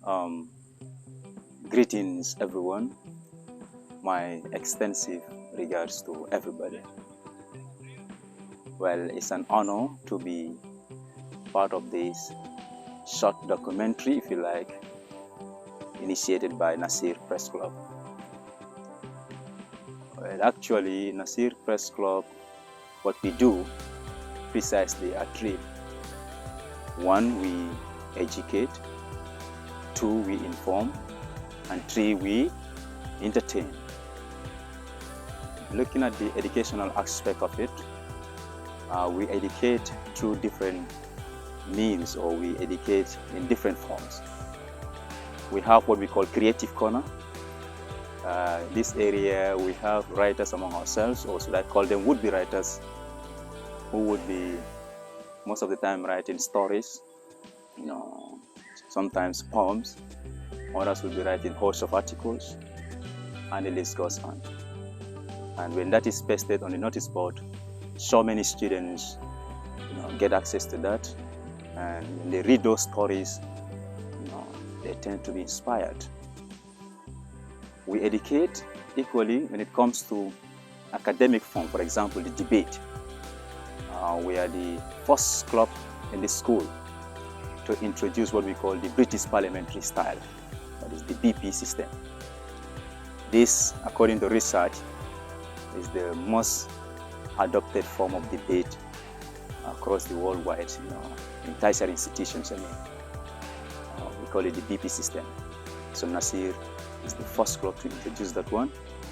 Um, Greetings, everyone. My extensive regards to everybody. Well, it's an honor to be part of this short documentary, if you like, initiated by Nasir Press Club. Well, actually, Nasir Press Club, what we do precisely are three. One, we educate. Two, we inform. And three, we entertain. Looking at the educational aspect of it, we educate through different means, or we educate in different forms. We have what we call Creative Corner. This area we have writers among ourselves, or should I call them would-be writers, who would be most of the time writing stories, sometimes poems. Others will be writing hosts of articles, and the list goes on. And when that is pasted on the notice board, so many students get access to that, and when they read those stories, they tend to be inspired. We educate equally when it comes to academic form. For example, the debate. We are the first club in the school to introduce what we call the British parliamentary style, that is the BP system. This, according to research, is the most adopted form of debate across the worldwide, in tertiary institutions. We call it the BP system. So Nasir is the first club to introduce that one,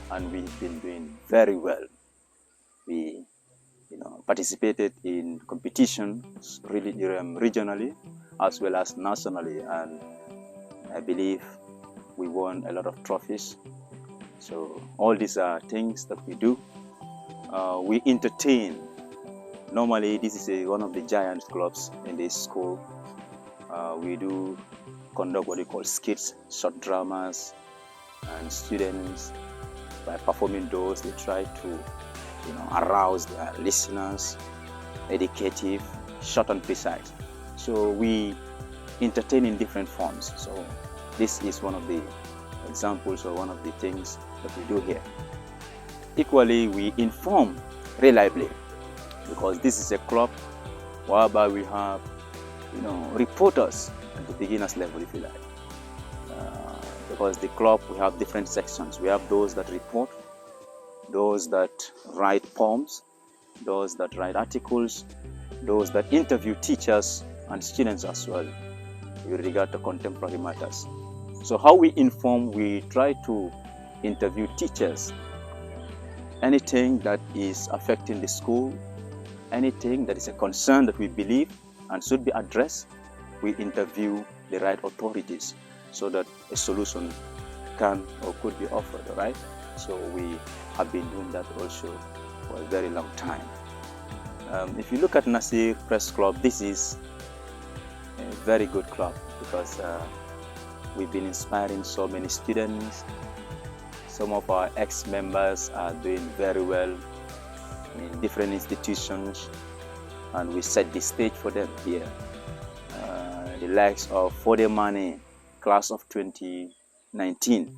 and we've been doing very well. We participated in competitions really regionally as well as nationally, and I believe we won a lot of trophies. So all these are things that we do. We entertain. Normally, this is one of the giant clubs in this school. We do conduct what we call skits, short dramas, and students, by performing those, they try to arouse their listeners, educative, short and precise. So we entertain in different forms. So this is one of the examples, or one of the things that we do here. Equally, we inform reliably, because this is a club whereby we have reporters at the beginners level, if you like. Because the club, we have different sections. We have those that report, those that write poems, those that write articles, those that interview teachers and students as well with regard to contemporary matters. So how we inform, we try to interview teachers. Anything that is affecting the school, anything that is a concern that we believe and should be addressed, we interview the right authorities so that a solution can or could be offered, all right? So we have been doing that also for a very long time. If you look at Nasir Press Club, this is a very good club, because we've been inspiring so many students. Some of our ex-members are doing very well in different institutions, and we set the stage for them here. The likes of Fodemane, class of 2019,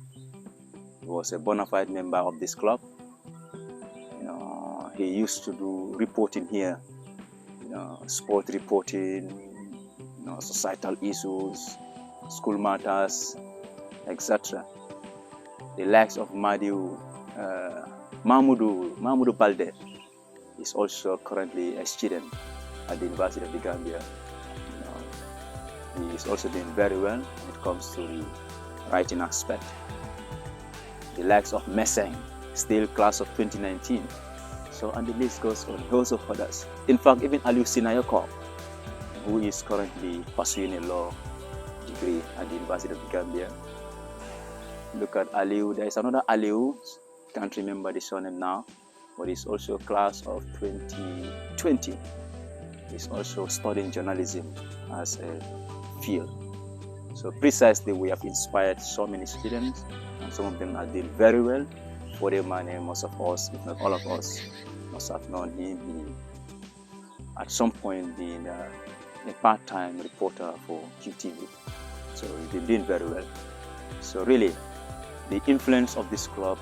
was a bona fide member of this club. He used to do reporting here, sport reporting, societal issues, school matters, etc. The likes of Mahmoudou Balde is also currently a student at the University of the Gambia. He is also doing very well when it comes to the writing aspect. The likes of Messeng, still class of 2019. So, and the list goes on, those of others. In fact, even Aliou Sinayoko, who is currently pursuing a law degree at the University of the Gambia. Look at Aliou. There is another Aliou, can't remember the surname now, but he's also class of 2020. He's also studying journalism as a field. So precisely, we have inspired so many students, and some of them are doing very well. For the money, most of us, if not all of us, must have known him. At some point being a part-time reporter for QTV. So you've been doing very well. So really, the influence of this club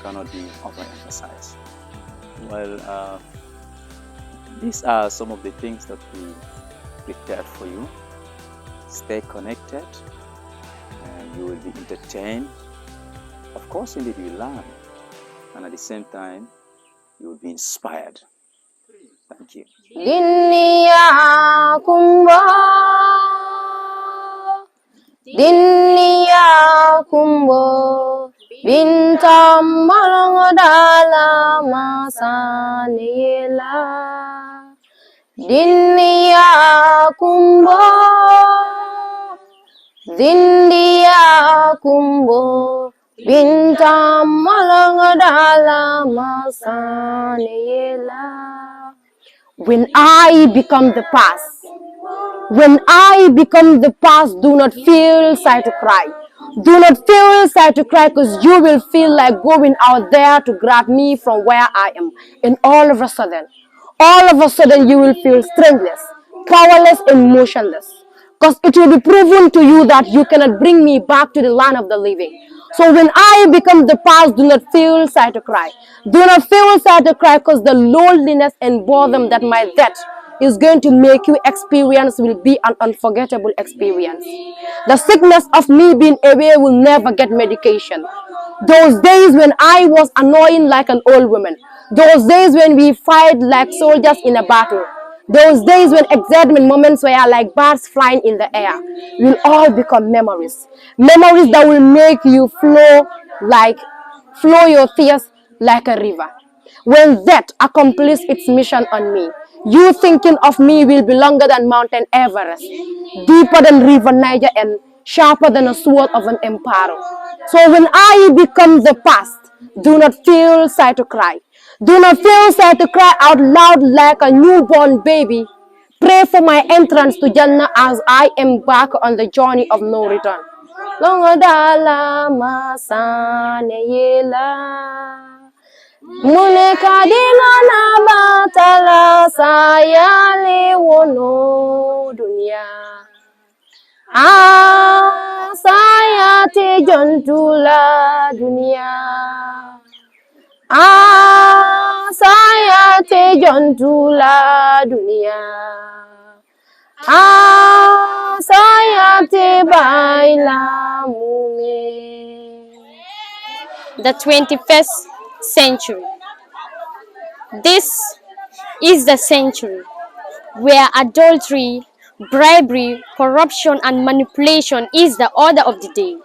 cannot be overemphasized. Well, these are some of the things that we prepared for you. Stay connected and you will be entertained. Of course, indeed, you learn. And at the same time, you will be inspired. Thank you. Dunia kumba, dunia kumbo, bintang malang dalam masa nila. Dunia kumbo, dunia kumbo, bintang malang dalam masa nila. When I become the past, do not feel sad to cry. Do not feel sad to cry because you will feel like going out there to grab me from where I am. And all of a sudden, you will feel strengthless, powerless, and motionless. Because it will be proven to you that you cannot bring me back to the land of the living. So when I become the past, do not feel sad to cry. Do not feel sad to cry because the loneliness and boredom that my death is going to make you experience will be an unforgettable experience. The sickness of me being away will never get medication. Those days when I was annoying like an old woman. Those days when we fight like soldiers in a battle. Those days when excitement moments were like birds flying in the air will all become memories. Memories that will make you flow your tears like a river. When that accomplishes its mission on me, you thinking of me will be longer than Mountain Everest, deeper than River Niger, and sharper than a sword of an emperor. So when I become the past, do not feel sad to cry. Do not feel sad to cry out loud like a newborn baby. Pray for my entrance to Jannah as I embark on the journey of no return. Longodala masane yela. Muleka dingana batala saya wono dunia. Saya te jontula dunia. Saya te jontula dunia. Saya te baila mume. The 21st century. This is the century where adultery, bribery, corruption, and manipulation is the order of the day.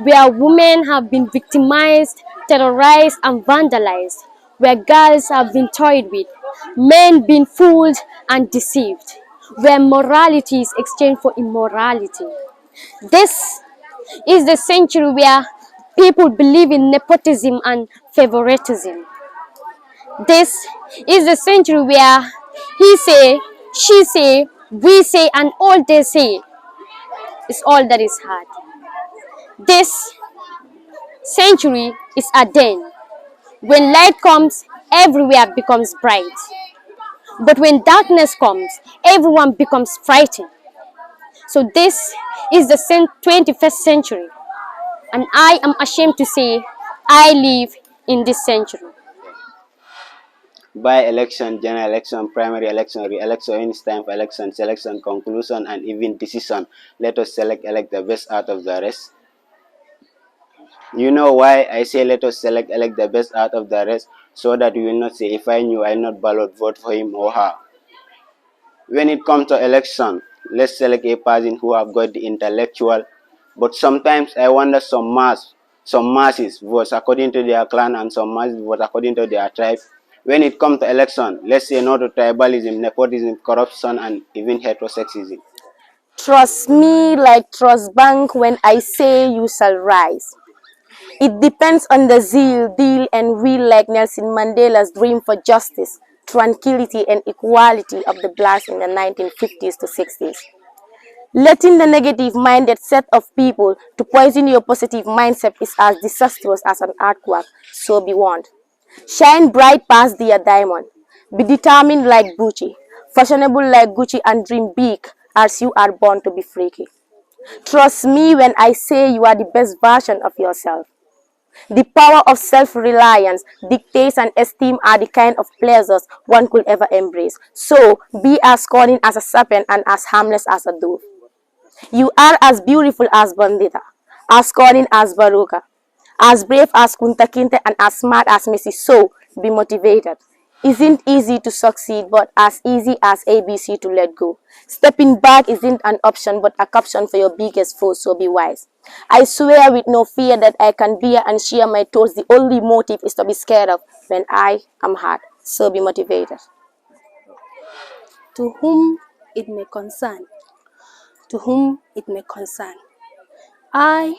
Where women have been victimized, terrorized, and vandalized. Where girls have been toyed with, men been fooled and deceived. Where morality is exchanged for immorality. This is the century where people believe in nepotism and favoritism. This is the century where he say, she say, we say, and all they say is all that is hard. This century is a den. When light comes, everywhere becomes bright. But when darkness comes, everyone becomes frightened. So this is the 21st century. And I am ashamed to say I live in this century. By-election, general election, primary election, re-election, when it's time for election, selection, conclusion, and even decision. Let us elect the best out of the rest. You know why I say let us elect the best out of the rest? So that you will not say, if I knew, I not ballot vote for him or her. When it comes to election, let's select a person who have got the intellectual. But sometimes I wonder some masses vote according to their clan and some masses vote according to their tribe. When it comes to election, let's say no to tribalism, nepotism, corruption, and even heterosexism. Trust me like trust bank when I say you shall rise. It depends on the zeal, deal, and will like Nelson Mandela's dream for justice, tranquility, and equality of the blacks in the 1950s to 60s. Letting the negative-minded set of people to poison your positive mindset is as disastrous as an earthquake, so be warned. Shine bright past their diamond. Be determined like Gucci, fashionable like Gucci, and dream big as you are born to be freaky. Trust me when I say you are the best version of yourself. The power of self-reliance, dictates and esteem are the kind of pleasures one could ever embrace. So, be as cunning as a serpent and as harmless as a dove. You are as beautiful as Bandita, as cunning as Baruka, as brave as Kunta Kinte, and as smart as Messi. So, be motivated. Isn't easy to succeed, but as easy as ABC to let go. Stepping back isn't an option, but a caption for your biggest foe, so be wise. I swear with no fear that I can bear and share my thoughts. The only motive is to be scared of when I am hard, so be motivated. To whom it may concern, to whom it may concern. I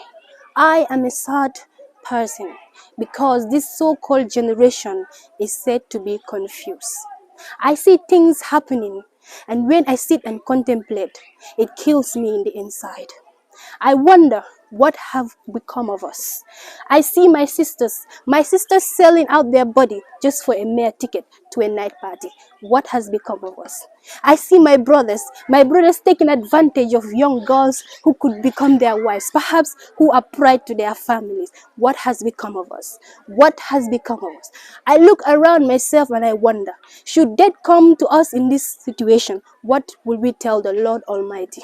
am a sad person because this so-called generation is said to be confused. I see things happening, and when I sit and contemplate, it kills me in the inside. I wonder what have become of us. I see my sisters selling out their body just for a mere ticket to a night party. What has become of us? I see my brothers taking advantage of young girls who could become their wives, perhaps who are pride to their families. What has become of us? What has become of us? I look around myself and I wonder, should death come to us in this situation, what will we tell the Lord Almighty?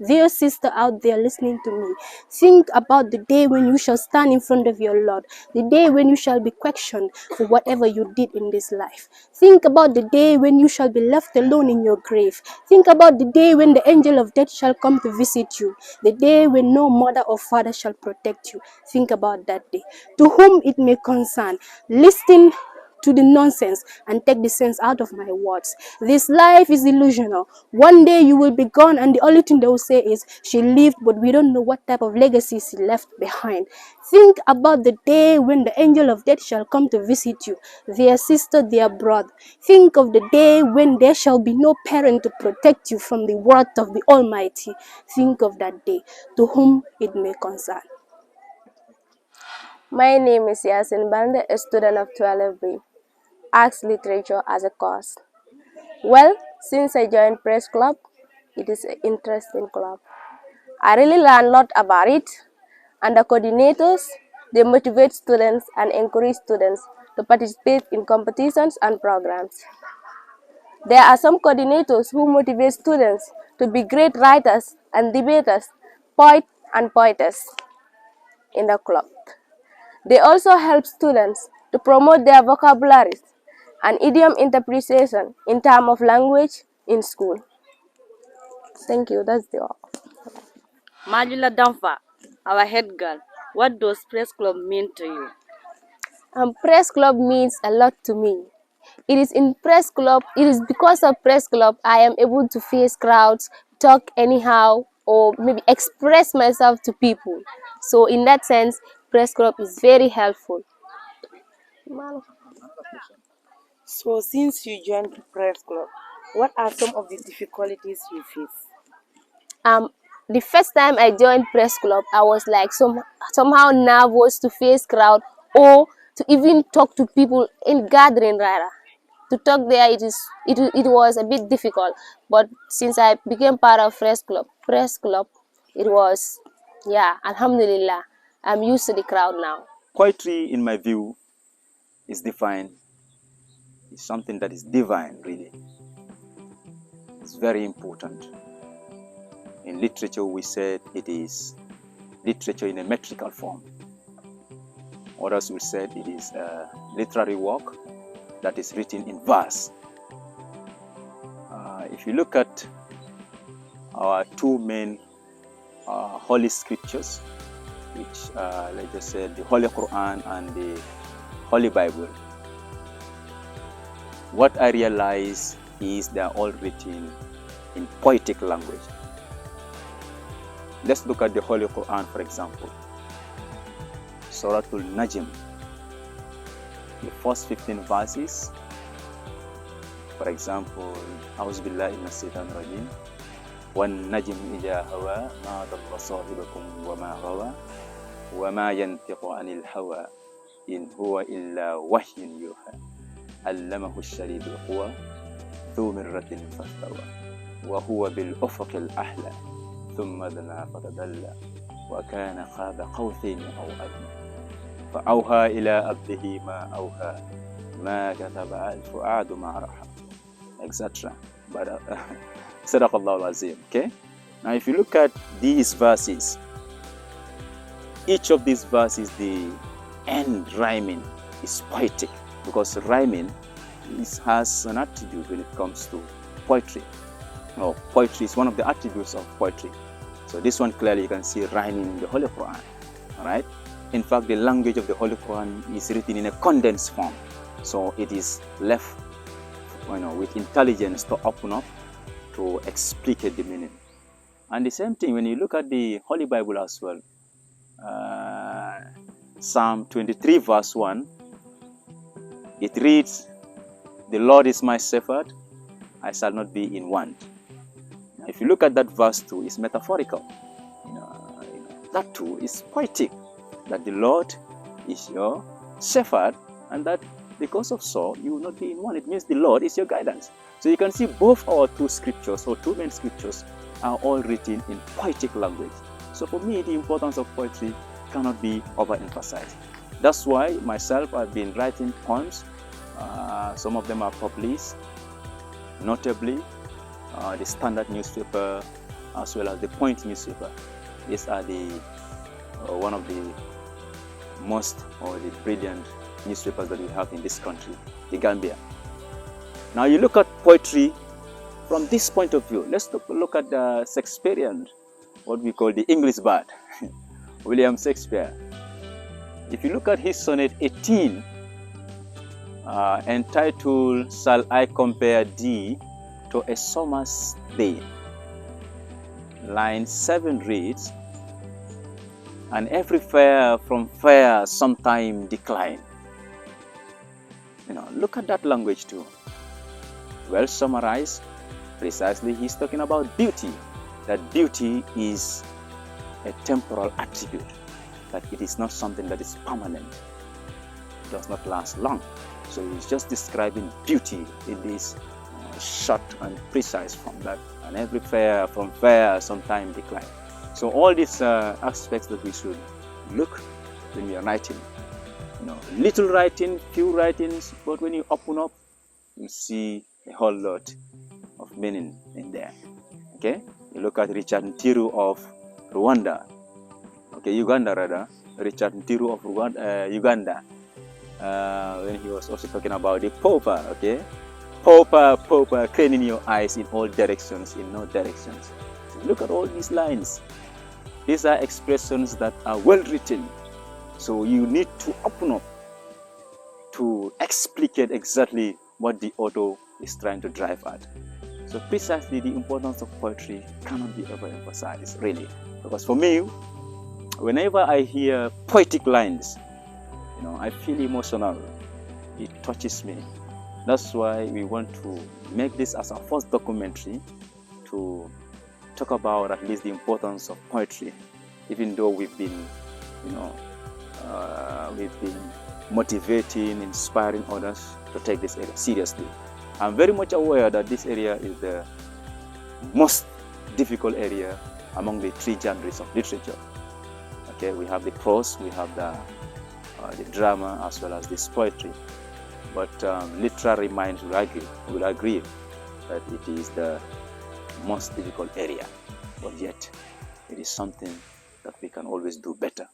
Dear sister out there listening to me, think about the day when you shall stand in front of your Lord, the day when you shall be questioned for whatever you did in this life. Think about the day when you shall be left alone in your grave. Think about the day when the angel of death shall come to visit you, the day when no mother or father shall protect you. Think about that day. To whom it may concern, listen to the nonsense and take the sense out of my words. This life is illusional. One day you will be gone and the only thing they will say is she lived, but we don't know what type of legacy she left behind. Think about the day when the angel of death shall come to visit you, dear sister, dear brother. Think of the day when there shall be no parent to protect you from the wrath of the Almighty. Think of that day, to whom it may concern. My name is Yasin Bande, a student of 12B. Arts Literature as a course. Well, since I joined Press Club, it is an interesting club. I really learned a lot about it, and the coordinators, they motivate students and encourage students to participate in competitions and programs. There are some coordinators who motivate students to be great writers and debaters, poets and poetess in the club. They also help students to promote their vocabularies and idiom interpretation in terms of language in school. Thank you, that's the all. Majula Damfa, our head girl, what does Press Club mean to you? Press Club means a lot to me. It is because of Press Club I am able to face crowds, talk anyhow, or maybe express myself to people. So in that sense, Press Club is very helpful. So, since you joined the Press Club, what are some of the difficulties you face? The first time I joined Press Club, I was like somehow nervous to face crowd or to even talk to people in gathering rather. To talk there, it was a bit difficult. But since I became part of Press Club, it was, yeah, Alhamdulillah, I'm used to the crowd now. Poetry, in my view, is defined, is something that is divine, really. It's very important. In literature, we said it is literature in a metrical form. Others will say it is a literary work that is written in verse. If you look at our two main holy scriptures, which, like I said, the Holy Quran and the Holy Bible, what I realize is they are all written in poetic language. Let's look at the Holy Quran, for example. Suratul Najm, the first 15 verses. For example, A'udhu billahi minash shaitanir rajim. Wan najm idha hawa ma dalla sahibukum wa ma ghawa wa ma yantiqu anil hawa in huwa illa wahyun yuha. Allamahu ash-shadidul quwa dhu mirratin fastawa wa huwa bil ufuqil ahla ثم دنا فتدلى وكان قاب قوسين أو أدنى فأوحى إلى عبده ما أوحى ما كتب الفؤاد ما رأى, etc. But Sadaqallahu al-Azim. Okay. Now, if you look at these verses, each of these verses, the end rhyming is poetic, because rhyming has an attribute when it comes to poetry. Poetry is one of the attributes of poetry. So this one clearly you can see rhyming in the Holy Quran. All right. In fact, the language of the Holy Quran is written in a condensed form, so it is left, with intelligence to open up to explicate the meaning. And the same thing when you look at the Holy Bible as well. Psalm 23 verse 1, it reads, "The Lord is my shepherd, I shall not be in want." Now, if you look at that verse 2, it's metaphorical. That too is poetic, that the Lord is your shepherd, and that because of so you will not be in want. It means the Lord is your guidance. So you can see both our two scriptures, or two main scriptures, are all written in poetic language. So for me, the importance of poetry cannot be overemphasized. That's why myself, I've been writing poems. Some of them are published, notably the Standard newspaper as well as the Point newspaper. These are the one of the most, or the brilliant newspapers that we have in this country, the Gambia. Now you look at poetry from this point of view. Let's look at the Shakespearean, what we call the English bard, William Shakespeare. If you look at his sonnet 18, entitled "Shall I Compare Thee to a Summer's Day?" Line 7 reads, "And every fair from fair sometime decline." Look at that language too. Well summarized. Precisely, he's talking about beauty. That beauty is a temporal attribute, that it is not something that is permanent. It does not last long. So he's just describing beauty in this short and precise form, that and every fair from fair sometime decline. So all these aspects that we should look when we are writing. Little writing, few writings, but when you open up, you see a whole lot of meaning in there. Okay, you look at Richard Ntiru of Rwanda. Okay, Uganda rather. Richard Ntiru of Uganda. When he was also talking about the pauper. Okay, pauper, craning your eyes in all directions, in no directions. So look at all these lines. These are expressions that are well written. So you need to open up to explicate exactly what the author is trying to drive at. So precisely the importance of poetry cannot be overemphasized, really. Because for me, whenever I hear poetic lines, I feel emotional. It touches me. That's why we want to make this as our first documentary to talk about at least the importance of poetry, even though we've been motivating, inspiring others to take this area seriously. I'm very much aware that this area is the most difficult area among the three genres of literature. Okay, we have the prose, we have the drama, as well as this poetry. But literary minds will agree that it is the most difficult area. But yet, it is something that we can always do better.